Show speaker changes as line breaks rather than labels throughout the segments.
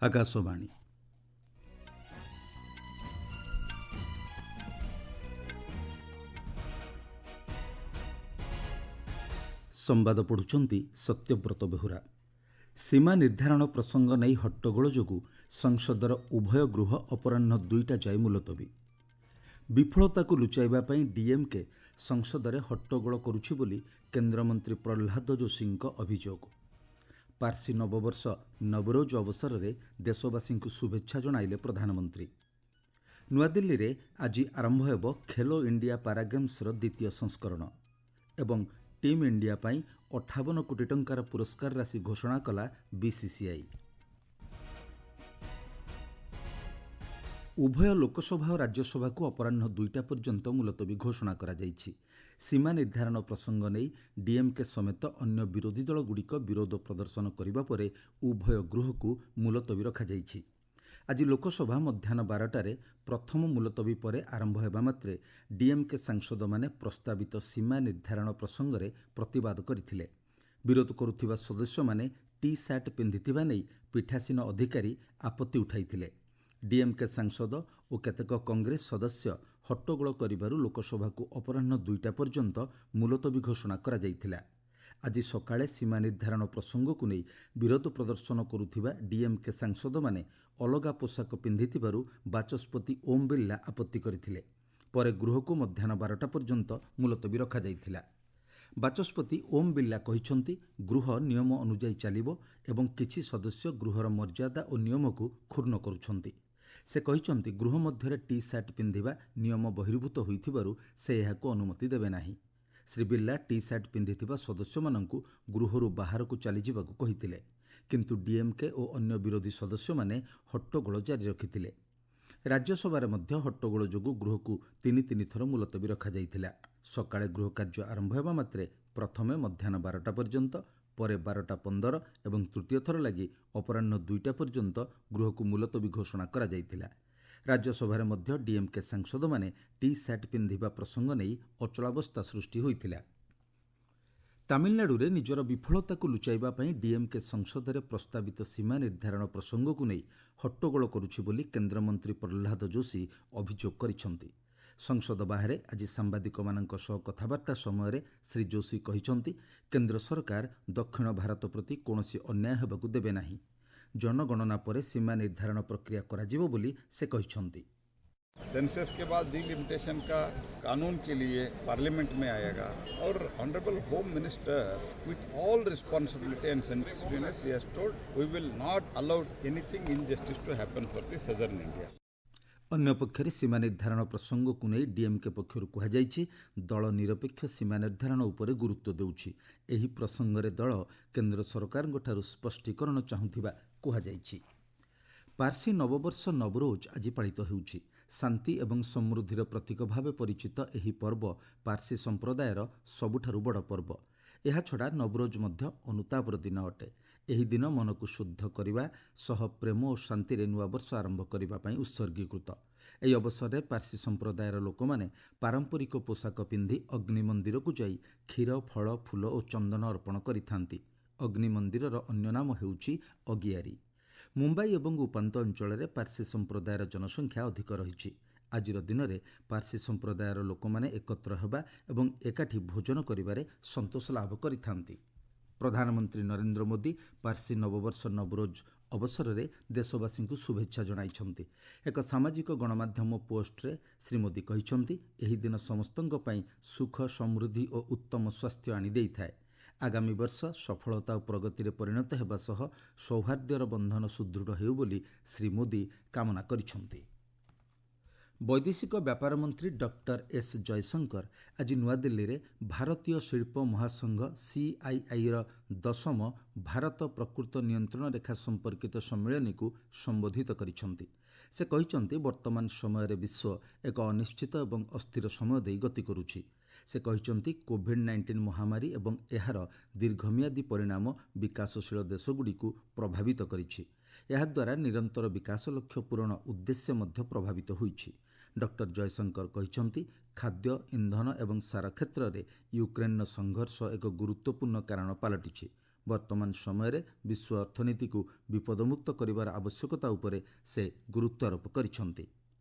ଆକାଶବାଣୀ। ସମ୍ବାଦ ପଢ଼ୁଛନ୍ତି ସତ୍ୟବ୍ରତ ବେହୁରା। ସୀମା ନିର୍ଦ୍ଧାରଣ ପ୍ରସଙ୍ଗ ନେଇ ହଟ୍ଟଗୋଳ ଯୋଗୁଁ ସଂସଦର ଉଭୟ ଗୃହ ଅପରାହ୍ନ 2ଟା ଯାଏ ମୁଲତବୀ। ବିଫଳତାକୁ ଲୁଚାଇବା ପାଇଁ ଡିଏମ୍କେ ସଂସଦରେ ହଟ୍ଟଗୋଳ କରୁଛି ବୋଲି କେନ୍ଦ୍ରମନ୍ତ୍ରୀ ପ୍ରହ୍ଲାଦ ଯୋଶୀଙ୍କ ଅଭିଯୋଗ। ପାର୍ସି ନବବର୍ଷ ନବରୋଜ ଅବସରରେ ଦେଶବାସୀଙ୍କୁ ଶୁଭେଚ୍ଛା ଜଣାଇଲେ ପ୍ରଧାନମନ୍ତ୍ରୀ। ନୂଆଦିଲ୍ଲୀରେ ଆଜି ଆରମ୍ଭ ହେବ ଖେଲୋ ଇଣ୍ଡିଆ ପାରାଗେମ୍ସର ଦ୍ୱିତୀୟ ସଂସ୍କରଣ ଏବଂ ଟିମ୍ ଇଣ୍ଡିଆ ପାଇଁ 58 କୋଟି ଟଙ୍କାର ପୁରସ୍କାର ରାଶି ଘୋଷଣା କଲା ବିସିସିଆଇ। ଉଭୟ ଲୋକସଭା ଓ ରାଜ୍ୟସଭାକୁ ଅପରାହ୍ନ 2ଟା ପର୍ଯ୍ୟନ୍ତ ମୁଲତବୀ ଘୋଷଣା କରାଯାଇଛି। ସୀମା ନିର୍ଦ୍ଧାରଣ ପ୍ରସଙ୍ଗ ନେଇ ଡିଏମ୍କେ ସମେତ ଅନ୍ୟ ବିରୋଧୀ ଦଳଗୁଡ଼ିକ ବିରୋଧ ପ୍ରଦର୍ଶନ କରିବା ପରେ ଉଭୟ ଗୃହକୁ ମୁଲତବୀ ରଖାଯାଇଛି। ଆଜି ଲୋକସଭା ମଧ୍ୟାହ୍ନ 12ଟାରେ ପ୍ରଥମ ମୁଲତବୀ ପରେ ଆରମ୍ଭ ହେବା ମାତ୍ରେ ଡିଏମ୍କେ ସାଂସଦମାନେ ପ୍ରସ୍ତାବିତ ସୀମା ନିର୍ଦ୍ଧାରଣ ପ୍ରସଙ୍ଗରେ ପ୍ରତିବାଦ କରିଥିଲେ। ବିରୋଧ କରୁଥିବା ସଦସ୍ୟମାନେ ଟି ସାର୍ଟ ପିନ୍ଧିଥିବା ନେଇ ପୀଠାସୀନ ଅଧିକାରୀ ଆପତ୍ତି ଉଠାଇଥିଲେ। ଡିଏମ୍କେ ସାଂସଦ ଓ କେତେକ କଂଗ୍ରେସ ସଦସ୍ୟ ହଟ୍ଟଗୋଳ କରିବାରୁ ଲୋକସଭାକୁ ଅପରାହ୍ନ 2ଟା ପର୍ଯ୍ୟନ୍ତ ମୁଲତବୀ ଘୋଷଣା କରାଯାଇଥିଲା। ଆଜି ସକାଳେ ସୀମା ନିର୍ଦ୍ଧାରଣ ପ୍ରସଙ୍ଗକୁ ନେଇ ବିରୋଧ ପ୍ରଦର୍ଶନ କରୁଥିବା ଡିଏମ୍କେ ସାଂସଦମାନେ ଅଲଗା ପୋଷାକ ପିନ୍ଧିଥିବାରୁ ବାଚସ୍ପତି ଓମ୍ ବିର୍ଲା ଆପତ୍ତି କରିଥିଲେ। ପରେ ଗୃହକୁ ମଧ୍ୟାହ୍ନ 12ଟା ପର୍ଯ୍ୟନ୍ତ ମୁଲତବୀ ରଖାଯାଇଥିଲା। ବାଚସ୍ପତି ଓମ୍ ବିର୍ଲା କହିଛନ୍ତି, ଗୃହ ନିୟମ ଅନୁଯାୟୀ ଚାଲିବ ଏବଂ କିଛି ସଦସ୍ୟ ଗୃହର ମର୍ଯ୍ୟାଦା ଓ ନିୟମକୁ କ୍ଷୁର୍ଣ୍ଣ କରୁଛନ୍ତି। ସେ କହିଛନ୍ତି, ଗୃହ ମଧ୍ୟରେ ଟି ସାର୍ଟ ପିନ୍ଧିବା ନିୟମ ବହିର୍ଭୂତ ହୋଇଥିବାରୁ ସେ ଏହାକୁ ଅନୁମତି ଦେବେ ନାହିଁ। ଶ୍ରୀ ବିର୍ଲା ଟି ସାର୍ଟ ପିନ୍ଧିଥିବା ସଦସ୍ୟମାନଙ୍କୁ ଗୃହରୁ ବାହାରକୁ ଚାଲିଯିବାକୁ କହିଥିଲେ, କିନ୍ତୁ ଡିଏମ୍କେ ଓ ଅନ୍ୟ ବିରୋଧୀ ସଦସ୍ୟମାନେ ହଟ୍ଟଗୋଳ ଜାରି ରଖିଥିଲେ। ରାଜ୍ୟସଭାରେ ମଧ୍ୟ ହଟ୍ଟଗୋଳ ଯୋଗୁଁ ଗୃହକୁ 3 ଥର ମୁଲତବୀ ରଖାଯାଇଥିଲା। ସକାଳେ ଗୃହ କାର୍ଯ୍ୟ ଆରମ୍ଭ ହେବା ମାତ୍ରେ ପ୍ରଥମେ ମଧ୍ୟାହ୍ନ 12ଟା ପର୍ଯ୍ୟନ୍ତ, ପରେ 12:15 ଏବଂ ତୃତୀୟ ଥର ଲାଗି ଅପରାହ୍ନ 2ଟା ପର୍ଯ୍ୟନ୍ତ ଗୃହକୁ ମୁଲତବୀ ଘୋଷଣା କରାଯାଇଥିଲା। ରାଜ୍ୟସଭାରେ ମଧ୍ୟ ଡିଏମ୍କେ ସାଂସଦମାନେ ଟି ସାର୍ଟ ପିନ୍ଧିବା ପ୍ରସଙ୍ଗ ନେଇ ଅଚଳାବସ୍ଥା ସୃଷ୍ଟି ହୋଇଥିଲା। ତାମିଲନାଡୁରେ ନିଜର ବିଫଳତାକୁ ଲୁଚାଇବା ପାଇଁ ଡିଏମ୍କେ ସଂସଦରେ ପ୍ରସ୍ତାବିତ ସୀମା ନିର୍ଦ୍ଧାରଣ ପ୍ରସଙ୍ଗକୁ ନେଇ ହଟ୍ଟଗୋଳ କରୁଛି ବୋଲି କେନ୍ଦ୍ରମନ୍ତ୍ରୀ ପ୍ରହ୍ଲାଦ ଯୋଶୀ ଅଭିଯୋଗ କରିଛନ୍ତି। ସଂସଦ ବାହାରେ ଆଜି ସାମ୍ବାଦିକମାନଙ୍କ ସହ କଥାବାର୍ତ୍ତା ସମୟରେ ଶ୍ରୀ ଯୋଶୀ କହିଛନ୍ତି, କେନ୍ଦ୍ର ସରକାର ଦକ୍ଷିଣ ଭାରତ ପ୍ରତି କୌଣସି ଅନ୍ୟାୟ ହେବାକୁ ଦେବେ ନାହିଁ। ଜନଗଣନା ପରେ ସୀମା ନିର୍ଦ୍ଧାରଣ ପ୍ରକ୍ରିୟା କରାଯିବ ବୋଲି ସେ କହିଛନ୍ତି।
सेंसस के बाद डिलिमिटेशन का कानून के लिए पार्लियामेंट में आएगा और honourable home minister with all responsibility and sensitiveness he has told we will not allow anything injustice to happen for the southern India.
ଅନ୍ୟପକ୍ଷରେ ସୀମା ନିର୍ଦ୍ଧାରଣ ପ୍ରସଙ୍ଗକୁ ନେଇ ଡିଏମ୍କେ ପକ୍ଷରୁ କୁହାଯାଇଛି, ଦଳ ନିରପେକ୍ଷ ସୀମା ନିର୍ଦ୍ଧାରଣ ଉପରେ ଗୁରୁତ୍ୱ ଦେଉଛି। ଏହି ପ୍ରସଙ୍ଗରେ ଦଳ କେନ୍ଦ୍ର ସରକାରଙ୍କଠାରୁ ସ୍ପଷ୍ଟୀକରଣ ଚାହୁଁଥିବା କୁହାଯାଇଛି। ପାର୍ସି ନବବର୍ଷ ନବରୋଜ ଆଜି ପାଳିତ ହେଉଛି। ଶାନ୍ତି ଏବଂ ସମୃଦ୍ଧିର ପ୍ରତୀକ ଭାବେ ପରିଚିତ ଏହି ପର୍ବ ପାର୍ସି ସମ୍ପ୍ରଦାୟର ସବୁଠାରୁ ବଡ଼ ପର୍ବ। ଏହାଛଡ଼ା ନବରୋଜ ମଧ୍ୟ ଅନୁତାପର ଦିନ ଅଟେ। ଏହି ଦିନ ମନକୁ ଶୁଦ୍ଧ କରିବା ସହ ପ୍ରେମ ଓ ଶାନ୍ତିରେ ନୂଆବର୍ଷ ଆରମ୍ଭ କରିବା ପାଇଁ ଉତ୍ସର୍ଗୀକୃତ। ଏହି ଅବସରରେ ପାର୍ସି ସମ୍ପ୍ରଦାୟର ଲୋକମାନେ ପାରମ୍ପରିକ ପୋଷାକ ପିନ୍ଧି ଅଗ୍ନି ମନ୍ଦିରକୁ ଯାଇ କ୍ଷୀର, ଫଳ, ଫୁଲ ଓ ଚନ୍ଦନ ଅର୍ପଣ କରିଥାନ୍ତି। ଅଗ୍ନି ମନ୍ଦିରର ଅନ୍ୟ ନାମ ହେଉଛି ଅଗିଆରୀ। ମୁମ୍ବାଇ ଏବଂ ଉପାନ୍ତ ଅଞ୍ଚଳରେ ପାର୍ସି ସମ୍ପ୍ରଦାୟର ଜନସଂଖ୍ୟା ଅଧିକ ରହିଛି। ଆଜିର ଦିନରେ ପାର୍ସି ସମ୍ପ୍ରଦାୟର ଲୋକମାନେ ଏକତ୍ର ହେବା ଏବଂ ଏକାଠି ଭୋଜନ କରିବାରେ ସନ୍ତୋଷ ଲାଭ କରିଥାନ୍ତି। ପ୍ରଧାନମନ୍ତ୍ରୀ ନରେନ୍ଦ୍ର ମୋଦି ପାର୍ସି ନବବର୍ଷ ନବରୋଜ ଅବସରରେ ଦେଶବାସୀଙ୍କୁ ଶୁଭେଚ୍ଛା ଜଣାଇଛନ୍ତି। ଏକ ସାମାଜିକ ଗଣମାଧ୍ୟମ ପୋଷ୍ଟରେ ଶ୍ରୀ ମୋଦି କହିଛନ୍ତି, ଏହି ଦିନ ସମସ୍ତଙ୍କ ପାଇଁ ସୁଖ, ସମୃଦ୍ଧି ଓ ଉତ୍ତମ ସ୍ୱାସ୍ଥ୍ୟ ଆଣିଦେଇଥାଏ। ଆଗାମୀ ବର୍ଷ ସଫଳତା ଓ ପ୍ରଗତିରେ ପରିଣତ ହେବା ସହ ସୌହାର୍ଦ୍ଦ୍ୟର ବନ୍ଧନ ସୁଦୃଢ଼ ହେଉ ବୋଲି ଶ୍ରୀ ମୋଦି କାମନା କରିଛନ୍ତି। ବୈଦେଶିକ ବ୍ୟାପାର ମନ୍ତ୍ରୀ ଡକ୍ଟର ଏସ୍ ଜୟଶଙ୍କର ଆଜି ନୂଆଦିଲ୍ଲୀରେ ଭାରତୀୟ ଶିଳ୍ପ ମହାସଂଘ CIIର 10ମ ଭାରତ ପ୍ରକୃତ ନିୟନ୍ତ୍ରଣ ରେଖା ସମ୍ପର୍କିତ ସମ୍ମିଳନୀକୁ ସମ୍ବୋଧିତ କରିଛନ୍ତି। ସେ କହିଛନ୍ତି, ବର୍ତ୍ତମାନ ସମୟରେ ବିଶ୍ୱ ଏକ ଅନିଶ୍ଚିତ ଏବଂ ଅସ୍ଥିର ସମୟ ଦେଇ ଗତି କରୁଛି। ସେ କହିଛନ୍ତି, କୋଭିଡ୍-19 ମହାମାରୀ ଏବଂ ଏହାର ଦୀର୍ଘମିଆଦୀ ପରିଣାମ ବିକାଶଶୀଳ ଦେଶଗୁଡ଼ିକୁ ପ୍ରଭାବିତ କରିଛି। ଏହାଦ୍ୱାରା ନିରନ୍ତର ବିକାଶ ଲକ୍ଷ୍ୟ ପୂରଣ ଉଦ୍ଦେଶ୍ୟ ମଧ୍ୟ ପ୍ରଭାବିତ ହୋଇଛି। ଡକ୍ଟର ଜୟଶଙ୍କର କହିଛନ୍ତି, ଖାଦ୍ୟ, ଇନ୍ଧନ ଏବଂ ସାର କ୍ଷେତ୍ରରେ ୟୁକ୍ରେନ୍ର ସଂଘର୍ଷ ଏକ ଗୁରୁତ୍ୱପୂର୍ଣ୍ଣ କାରଣ ପାଲଟିଛି। ବର୍ତ୍ତମାନ ସମୟରେ ବିଶ୍ୱ ଅର୍ଥନୀତିକୁ ବିପଦମୁକ୍ତ କରିବାର ଆବଶ୍ୟକତା ଉପରେ ସେ ଗୁରୁତ୍ୱ ଆରୋପ କରିଛନ୍ତି।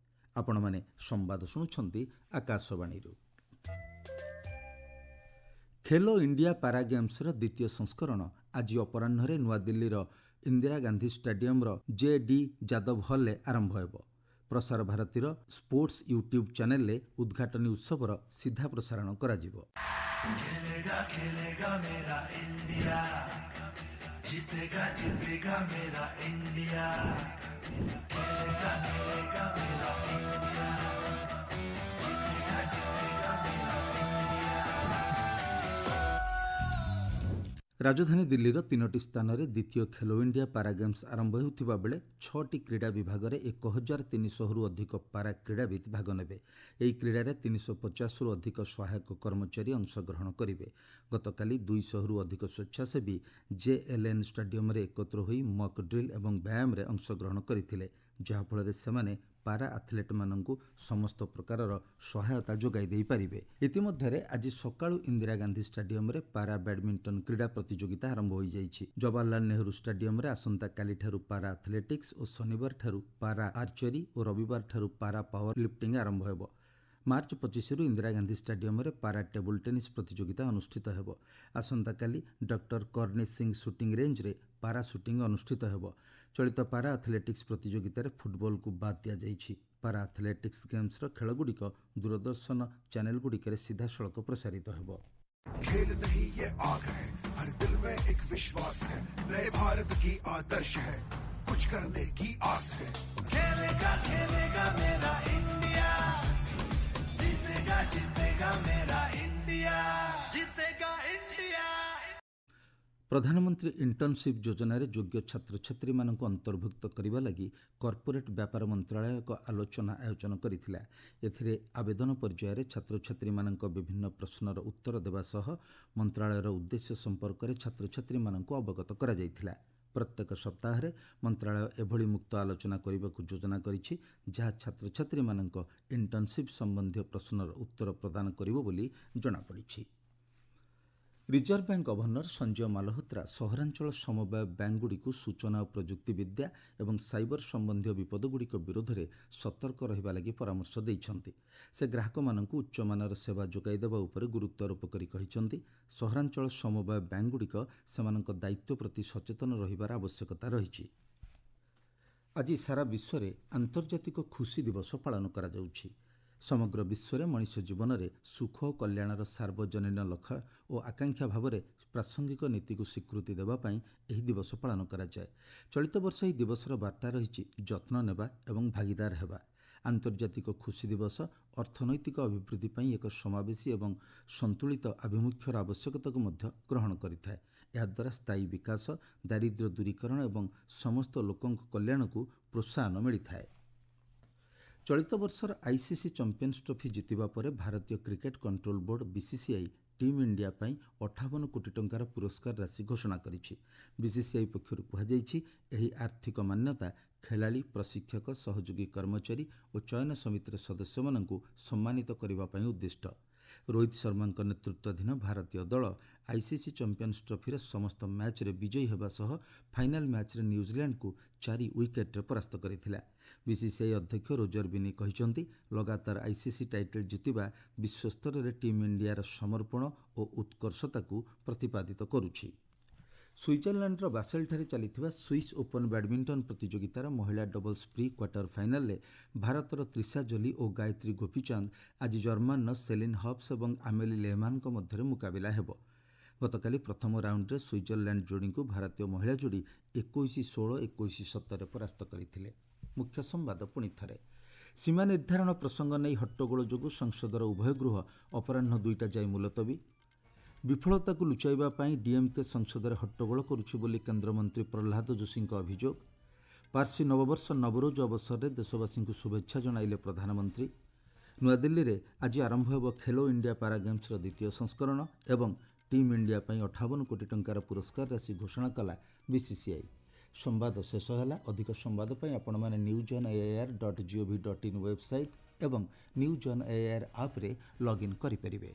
ଆପଣମାନେ ସମ୍ବାଦ ଶୁଣୁଛନ୍ତି ଆକାଶବାଣୀରୁ। ଖେଲୋ ଇଣ୍ଡିଆ ପାରା ଗେମ୍ସର ଦ୍ୱିତୀୟ ସଂସ୍କରଣ ଆଜି ଅପରାହ୍ନରେ ନୂଆଦିଲ୍ଲୀର ଇନ୍ଦିରା ଗାନ୍ଧୀ ଷ୍ଟାଡିୟମର ଜେ.ଡି. ଯାଦବ ହଲ୍ରେ ଆରମ୍ଭ ହେବ। ପ୍ରସାର ଭାରତୀର ସ୍ପୋର୍ଟସ୍ ୟୁଟ୍ୟୁବ୍ ଚ୍ୟାନେଲରେ ଉଦ୍ଘାଟନୀ ଉତ୍ସବର ସିଧା ପ୍ରସାରଣ କରାଯିବ।
खेलेगा खेलेगा मेरा इंडिया, जीतेगा जीतेगा मेरा इंडिया, खेलेगा खेलेगा मेरा इंडिया, जीतेगा जीतेगा मेरा इंडिया।
ରାଜଧାନୀ ଦିଲ୍ଲୀର 3ଟି ସ୍ଥାନରେ ଦ୍ୱିତୀୟ ଖେଲୋ ଇଣ୍ଡିଆ ପାରା ଗେମ୍ସ ଆରମ୍ଭ ହେଉଥିବା ବେଳେ 6ଟି କ୍ରୀଡ଼ା ବିଭାଗରେ 1300ରୁ ଅଧିକ ପାରା କ୍ରୀଡ଼ାବିତ୍ ଭାଗ ନେବେ। ଏହି କ୍ରୀଡ଼ାରେ 350ରୁ ଅଧିକ ସହାୟକ କର୍ମଚାରୀ ଅଂଶଗ୍ରହଣ କରିବେ। ଗତକାଲି 200ରୁ ଅଧିକ ସ୍ୱେଚ୍ଛାସେବୀ ଜେଏଲ୍ଏନ୍ ଷ୍ଟାଡିୟମରେ ଏକତ୍ର ହୋଇ ମକ୍ ଡ୍ରିଲ୍ ଏବଂ ବ୍ୟାୟାମରେ ଅଂଶଗ୍ରହଣ କରିଥିଲେ, ଯାହାଫଳରେ ସେମାନେ ପାରା ଆଥଲେଟ୍ମାନଙ୍କୁ ସମସ୍ତ ପ୍ରକାରର ସହାୟତା ଯୋଗାଇ ଦେଇପାରିବେ। ଇତିମଧ୍ୟରେ ଆଜି ସକାଳୁ ଇନ୍ଦିରା ଗାନ୍ଧୀ ଷ୍ଟାଡିୟମରେ ପାରା ବ୍ୟାଡମିଣ୍ଟନ କ୍ରୀଡ଼ା ପ୍ରତିଯୋଗିତା ଆରମ୍ଭ ହୋଇଯାଇଛି। ଜବାହରଲାଲ ନେହେରୁ ଷ୍ଟାଡିୟମରେ ଆସନ୍ତାକାଲିଠାରୁ ପାରା ଆଥଲେଟିକ୍ସ ଓ ଶନିବାରଠାରୁ ପାରା ଆର୍ଚରୀ ଓ ରବିବାରଠାରୁ ପାରା ପାୱାର ଲିଫ୍ଟିଂ ଆରମ୍ଭ ହେବ। ମାର୍ଚ୍ଚ 25ରୁ ଇନ୍ଦିରା ଗାନ୍ଧୀ ଷ୍ଟାଡିୟମରେ ପାରା ଟେବୁଲ୍ ଟେନିସ୍ ପ୍ରତିଯୋଗିତା ଅନୁଷ୍ଠିତ ହେବ। ଆସନ୍ତାକାଲି ଡକ୍ଟର କରନି ସିଂ ସୁଟିଂ ରେଞ୍ଜରେ ପାରା ସୁଟିଂ ଅନୁଷ୍ଠିତ ହେବ। ଚଳିତ ପାରା ଆଥଲେଟିକ୍ସ ପ୍ରତିଯୋଗିତାରେ ଫୁଟବଲକୁ ବାଦ୍ ଦିଆଯାଇଛି। ପାରା ଆଥଲେଟିକ୍ସ ଗେମ୍ସର ଖେଳଗୁଡ଼ିକ ଦୂରଦର୍ଶନ ଚ୍ୟାନେଲଗୁଡ଼ିକରେ ସିଧାସଳଖ ପ୍ରସାରିତ ହେବ।
खेल नहीं ये आग है, हर दिल में एक विश्वास है, नए भारत की आदर्श है, कुछ करने की आस है। खेलेगा खेलेगा मेरा इंडिया, जीतेगा जीतेगा मेरा इंडिया, जीतेगा इंडिया।
ପ୍ରଧାନମନ୍ତ୍ରୀ ଇଣ୍ଟର୍ଣ୍ଣସିପ୍ ଯୋଜନାରେ ଯୋଗ୍ୟ ଛାତ୍ରଛାତ୍ରୀମାନଙ୍କୁ ଅନ୍ତର୍ଭୁକ୍ତ କରିବା ଲାଗି କର୍ପୋରେଟ୍ ବ୍ୟାପାର ମନ୍ତ୍ରଣାଳୟ ଏକ ଆଲୋଚନା ଆୟୋଜନ କରିଥିଲା। ଏଥିରେ ଆବେଦନ ପର୍ଯ୍ୟାୟରେ ଛାତ୍ରଛାତ୍ରୀମାନଙ୍କ ବିଭିନ୍ନ ପ୍ରଶ୍ନର ଉତ୍ତର ଦେବା ସହ ମନ୍ତ୍ରଣାଳୟର ଉଦ୍ଦେଶ୍ୟ ସମ୍ପର୍କରେ ଛାତ୍ରଛାତ୍ରୀମାନଙ୍କୁ ଅବଗତ କରାଯାଇଥିଲା। ପ୍ରତ୍ୟେକ ସପ୍ତାହରେ ମନ୍ତ୍ରଣାଳୟ ଏଭଳି ମୁକ୍ତ ଆଲୋଚନା କରିବାକୁ ଯୋଜନା କରିଛି, ଯାହା ଛାତ୍ରଛାତ୍ରୀମାନଙ୍କ ଇଣ୍ଟର୍ଣ୍ଣସିପ୍ ସମ୍ବନ୍ଧୀୟ ପ୍ରଶ୍ନର ଉତ୍ତର ପ୍ରଦାନ କରିବ ବୋଲି ଜଣାପଡ଼ିଛି। Reserve bank governor Sanjay Malhotra ସହରାଞ୍ଚଳ ସମବାୟ ବ୍ୟାଙ୍କଗୁଡ଼ିକୁ ସୂଚନା ଓ ପ୍ରଯୁକ୍ତି ବିଦ୍ୟା ଏବଂ ସାଇବର ସମ୍ବନ୍ଧୀୟ ବିପଦଗୁଡ଼ିକ ବିରୋଧରେ ସତର୍କ ରହିବା ଲାଗି ପରାମର୍ଶ ଦେଇଛନ୍ତି। ସେ ଗ୍ରାହକମାନଙ୍କୁ ଉଚ୍ଚମାନର ସେବା ଯୋଗାଇ ଦେବା ଉପରେ ଗୁରୁତ୍ୱ ଆରୋପ କରି କହିଛନ୍ତି, ସହରାଞ୍ଚଳ ସମବାୟ ବ୍ୟାଙ୍କଗୁଡ଼ିକ ସେମାନଙ୍କ ଦାୟିତ୍ୱ ପ୍ରତି ସଚେତନ ରହିବାର ଆବଶ୍ୟକତା ରହିଛି। ଆଜି ସାରା ବିଶ୍ୱରେ ଆନ୍ତର୍ଜାତିକ ଖୁସି ଦିବସ ପାଳନ କରାଯାଉଛି। ସମଗ୍ର ବିଶ୍ୱରେ ମଣିଷ ଜୀବନରେ ସୁଖ ଓ କଲ୍ୟାଣର ସାର୍ବଜନୀନ ଲକ୍ଷ୍ୟ ଓ ଆକାଂକ୍ଷା ଭାବରେ ପ୍ରାସଙ୍ଗିକ ନୀତିକୁ ସ୍ୱୀକୃତି ଦେବା ପାଇଁ ଏହି ଦିବସ ପାଳନ କରାଯାଏ। ଚଳିତ ବର୍ଷ ଏହି ଦିବସର ବାର୍ତ୍ତା ରହିଛି ଯତ୍ନ ନେବା ଏବଂ ଭାଗିଦାର ହେବା। ଆନ୍ତର୍ଜାତିକ ଖୁସି ଦିବସ ଅର୍ଥନୈତିକ ଅଭିବୃଦ୍ଧି ପାଇଁ ଏକ ସମାବେଶୀ ଏବଂ ସନ୍ତୁଳିତ ଆଭିମୁଖ୍ୟର ଆବଶ୍ୟକତାକୁ ମଧ୍ୟ ଗ୍ରହଣ କରିଥାଏ। ଏହାଦ୍ୱାରା ସ୍ଥାୟୀ ବିକାଶ, ଦାରିଦ୍ର୍ୟ ଦୂରୀକରଣ ଏବଂ ସମସ୍ତ ଲୋକଙ୍କ କଲ୍ୟାଣକୁ ପ୍ରୋତ୍ସାହନ ମିଳିଥାଏ। ଚଳିତ ବର୍ଷର ଆଇସିସି ଚାମ୍ପିୟନ୍ସ ଟ୍ରଫି ଜିତିବା ପରେ ଭାରତୀୟ cricket control board BCCI team India ପାଇଁ 58 କୋଟି ଟଙ୍କାର ପୁରସ୍କାର ରାଶି ଘୋଷଣା କରିଛି। ବିସିସିଆଇ ପକ୍ଷରୁ କୁହାଯାଇଛି, ଏହି ଆର୍ଥିକ ମାନ୍ୟତା ଖେଳାଳି, ପ୍ରଶିକ୍ଷକ, ସହଯୋଗୀ କର୍ମଚାରୀ ଓ ଚୟନ ସମିତିର ସଦସ୍ୟମାନଙ୍କୁ ସମ୍ମାନିତ କରିବା ପାଇଁ ଉଦ୍ଦିଷ୍ଟ। ରୋହିତ ଶର୍ମାଙ୍କ ନେତୃତ୍ୱାଧୀନ ଭାରତୀୟ ଦଳ ଆଇସିସି ଚାମ୍ପିୟନ୍ସ ଟ୍ରଫିର ସମସ୍ତ ମ୍ୟାଚ୍ରେ ବିଜୟୀ ହେବା ସହ ଫାଇନାଲ୍ ମ୍ୟାଚ୍ରେ ନ୍ୟୁଜିଲ୍ୟାଣ୍ଡକୁ 4 ୱିକେଟ୍ରେ ପରାସ୍ତ କରିଥିଲା। ବିସିସିଆଇ ଅଧ୍ୟକ୍ଷ ରୋଜର ବିନି କହିଛନ୍ତି, ଲଗାତାର ଆଇସିସି ଟାଇଟଲ୍ ଜିତିବା ବିଶ୍ୱସ୍ତରରେ ଟିମ୍ ଇଣ୍ଡିଆର ସମର୍ପଣ ଓ ଉତ୍କର୍ଷତାକୁ ପ୍ରତିପାଦିତ କରୁଛି। ସୁଇଜରଲ୍ୟାଣ୍ଡର ବାସେଲଠାରେ ଚାଲିଥିବା ସୁଇସ୍ ଓପନ୍ ବ୍ୟାଡମିଣ୍ଟନ ପ୍ରତିଯୋଗିତାର ମହିଳା ଡବଲ୍ସ ପ୍ରି କ୍ୱାର୍ଟର ଫାଇନାଲରେ ଭାରତର ତ୍ରିଷା ଜଲି ଓ ଗାୟତ୍ରୀ ଗୋପୀଚାନ୍ଦ ଆଜି ଜର୍ମାନର ସେଲିନ୍ ହବ୍ସ ଏବଂ ଆମେଲି ଲେହମାନ୍ଙ୍କ ମଧ୍ୟରେ ମୁକାବିଲା ହେବ। ଗତକାଲି ପ୍ରଥମ ରାଉଣ୍ଡରେ ସୁଇଜରଲ୍ୟାଣ୍ଡ ଯୋଡ଼ିଙ୍କୁ ଭାରତୀୟ ମହିଳା ଯୋଡ଼ି 21-16, 21-17ରେ ପରାସ୍ତ କରିଥିଲେ। ମୁଖ୍ୟ ସମ୍ବାଦ ପୁଣି ଥରେ। ସୀମା ନିର୍ଦ୍ଧାରଣ ପ୍ରସଙ୍ଗ ନେଇ ହଟ୍ଟଗୋଳ ଯୋଗୁଁ ସଂସଦର ଉଭୟ ଗୃହ ଅପରାହ୍ନ 2ଟା ଯାଏ ମୁଲତବୀ। ବିଫଳତାକୁ ଲୁଚାଇବା ପାଇଁ ଡିଏମ୍କେ ସଂସଦରେ ହଟ୍ଟଗୋଳ କରୁଛି ବୋଲି କେନ୍ଦ୍ରମନ୍ତ୍ରୀ ପ୍ରହ୍ଲାଦ ଯୋଶୀଙ୍କ ଅଭିଯୋଗ। ପାର୍ସି ନବବର୍ଷ ନବରୋଜ ଅବସରରେ ଦେଶବାସୀଙ୍କୁ ଶୁଭେଚ୍ଛା ଜଣାଇଲେ ପ୍ରଧାନମନ୍ତ୍ରୀ। ନୂଆଦିଲ୍ଲୀରେ ଆଜି ଆରମ୍ଭ ହେବ ଖେଲୋ ଇଣ୍ଡିଆ ପାରା ଗେମ୍ସର ଦ୍ୱିତୀୟ ସଂସ୍କରଣ ଏବଂ ଟିମ୍ ଇଣ୍ଡିଆ ପାଇଁ 58 କୋଟି ଟଙ୍କାର ପୁରସ୍କାର ରାଶି ଘୋଷଣା କଲା ବିସିସିଆଇ। ସମ୍ବାଦ ଶେଷ ହେଲା। ଅଧିକ ସମ୍ବାଦ ପାଇଁ ଆପଣମାନେ newsonair.gov.in ୱେବସାଇଟ୍ ଏବଂ ନ୍ୟୁଜ୍ ଅନ୍ ଏଆଇଆର୍ ଆପ୍ରେ ଲଗ୍ଇନ୍ କରିପାରିବେ।